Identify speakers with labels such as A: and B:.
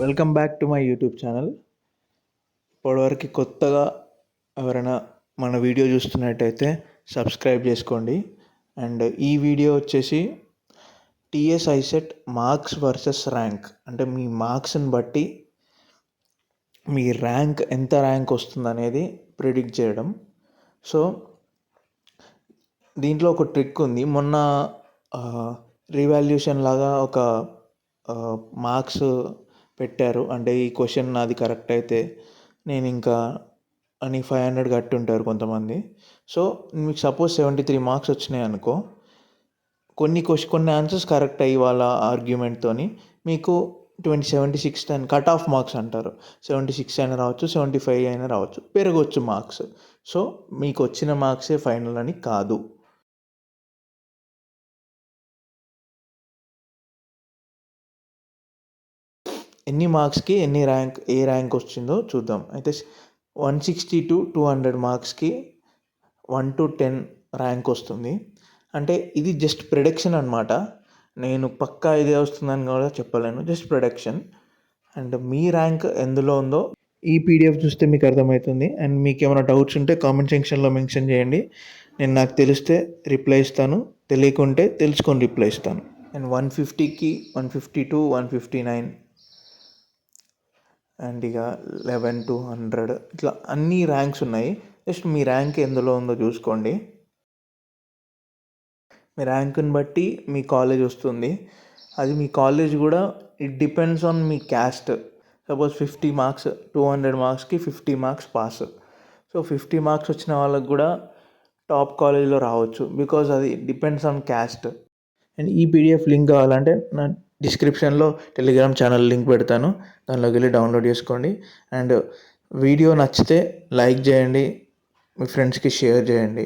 A: Welcome back to my YouTube channel. ఇప్పటివరకు కొత్తగా ఎవరైనా మన వీడియో చూస్తున్నట్టయితే సబ్స్క్రైబ్ చేసుకోండి. అండ్ ఈ వీడియో వచ్చేసి TS ICET marks versus rank, అంటే మీ మార్క్స్ని బట్టి మీ ఎంత ర్యాంక్ వస్తుందనేది ప్రిడిక్ట్ చేయడం. సో దీంట్లో ఒక ట్రిక్ ఉంది. మొన్న రీవాల్యుయేషన్ లాగా ఒక మార్క్స్ పెట్టారు. అంటే ఈ క్వశ్చన్ నాది కరెక్ట్ అయితే నేను ఇంకా అని 500 కట్టుంటారు కొంతమంది. సో మీకు సపోజ్ 73 మార్క్స్ వచ్చినాయి అనుకో, కొన్ని ఆన్సర్స్ కరెక్ట్ అయ్యి వాళ్ళ ఆర్గ్యుమెంట్తోని మీకు 76 అని కట్ ఆఫ్ మార్క్స్ అంటారు. 76 అయినా రావచ్చు, 75 అయినా రావచ్చు, పెరగవచ్చు మార్క్స్. సో మీకు వచ్చిన మార్క్సే ఫైనల్ అని కాదు. ఎన్ని మార్క్స్కి ఏ ర్యాంక్ వచ్చిందో చూద్దాం. అయితే 160 to 200 మార్క్స్కి 1 to 10 ర్యాంక్ వస్తుంది. అంటే ఇది జస్ట్ ప్రిడిక్షన్ అనమాట. నేను పక్కా ఇదే వస్తుందని కూడా చెప్పలేను, just prediction. And me rank ఎందులో ఉందో ఈ పీడిఎఫ్ చూస్తే మీకు అర్థమవుతుంది. అండ్ మీకు ఏమైనా డౌట్స్ ఉంటే కామెంట్ సెక్షన్లో మెన్షన్ చేయండి. నాకు తెలిస్తే రిప్లై ఇస్తాను, తెలియకుంటే తెలుసుకొని రిప్లై ఇస్తాను. అండ్ 150కి 150 to 159 అండ్ ఇక 11 to 100 ఇట్లా అన్ని ర్యాంక్స్ ఉన్నాయి. జస్ట్ మీ ర్యాంక్ ఎందులో ఉందో చూసుకోండి. మీ ర్యాంక్ని బట్టి మీ కాలేజ్ వస్తుంది. అది మీ కాలేజ్ కూడా it depends on me caste. Suppose 50 marks 200 మార్క్స్కి 50 మార్క్స్ పాస్. సో 50 మార్క్స్ వచ్చిన వాళ్ళకి కూడా టాప్ కాలేజ్లో రావచ్చు, బికాజ్ అది డిపెండ్స్ ఆన్ క్యాస్ట్. అండ్ ఈ పీడిఎఫ్ లింక్ కావాలంటే నా డిస్క్రిప్షన్లో టెలిగ్రామ్ ఛానల్ లింక్ పెడతాను, దానిలోకి వెళ్ళి డౌన్లోడ్ చేసుకోండి. అండ్ వీడియో నచ్చితే లైక్ చేయండి, మీ ఫ్రెండ్స్కి షేర్ చేయండి.